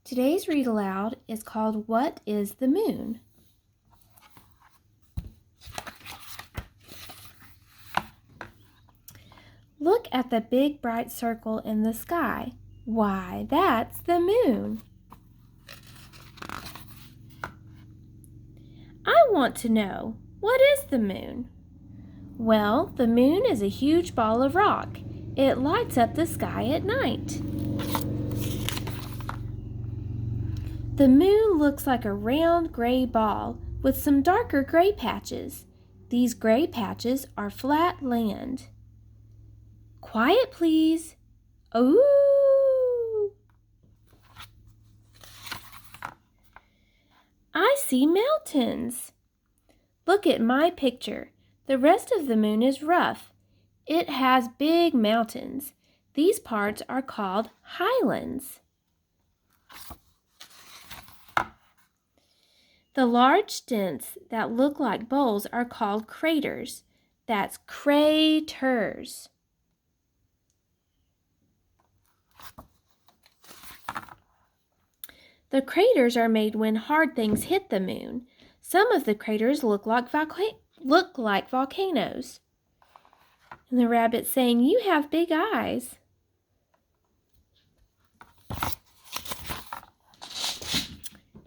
Today's read aloud is called What is the Moon? Look at the big bright circle in the sky. Why, that's the moon. I want to know, what is the moon? Well, the moon is a huge ball of rock. It lights up the sky at night. The moon looks like a round gray ball with some darker gray patches. These gray patches are flat land. Quiet, please. Ooh! I see mountains. Look at my picture. The rest of the moon is rough. It has big mountains. These parts are called highlands. The large dents that look like bowls are called craters. That's craters. The craters are made when hard things hit the moon. Some of the craters look like volcanoes. And the rabbit's saying, "You have big eyes."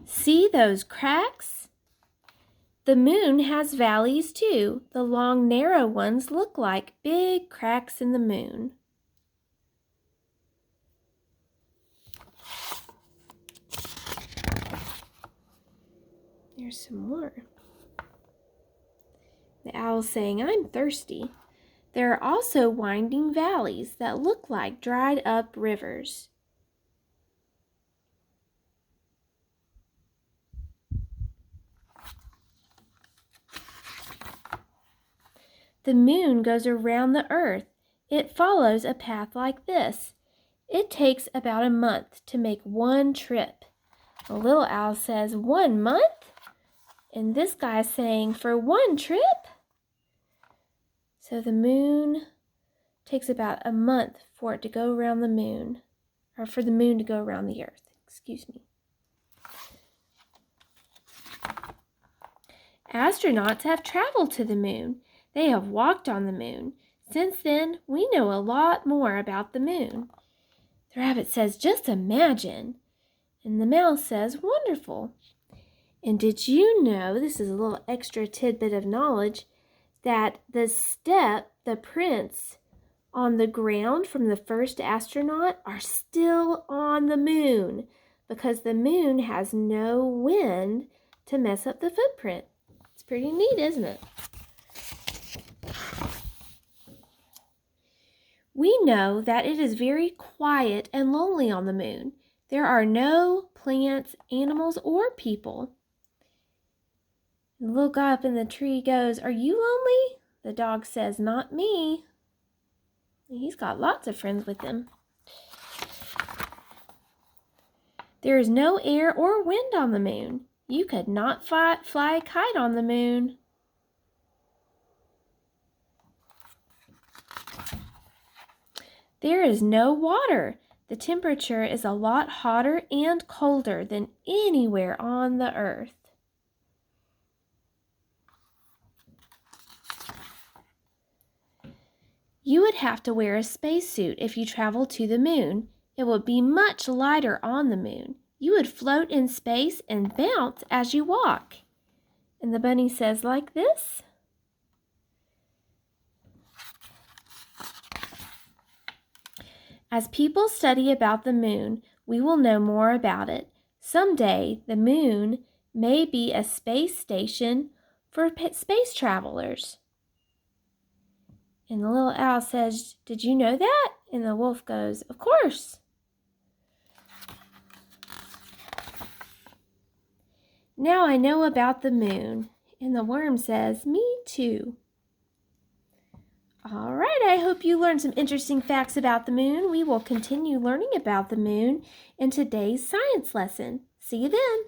See those cracks? The moon has valleys too. The long, narrow ones look like big cracks in the moon. There's some more. The owl's saying, "I'm thirsty." There are also winding valleys that look like dried up rivers. The moon goes around the earth. It follows a path like this. It takes about a month to make one trip. The little owl says, "1 month?" And this guy's saying, "For one trip?" So the moon takes about a month for it to go around the moon, or for the moon to go around the earth. Excuse me. Astronauts have traveled to the moon. They have walked on the moon. Since then, we know a lot more about the moon. The rabbit says, "Just imagine." And the mouse says, "Wonderful." And did you know, this is a little extra tidbit of knowledge, that the prints on the ground from the first astronaut are still on the moon because the moon has no wind to mess up the footprint. It's pretty neat, isn't it? We know that it is very quiet and lonely on the moon. There are no plants, animals, or people. The little guy up in the tree goes, "Are you lonely?" The dog says, "Not me." He's got lots of friends with him. There is no air or wind on the moon. You could not fly a kite on the moon. There is no water. The temperature is a lot hotter and colder than anywhere on the earth. You would have to wear a spacesuit if you traveled to the moon. It would be much lighter on the moon. You would float in space and bounce as you walk. And the bunny says, like this. As people study about the moon, we will know more about it. Someday, the moon may be a space station for space travelers. And the little owl says, "Did you know that?" And the wolf goes, "Of course." Now I know about the moon. And the worm says, "Me too." All right, I hope you learned some interesting facts about the moon. We will continue learning about the moon in today's science lesson. See you then.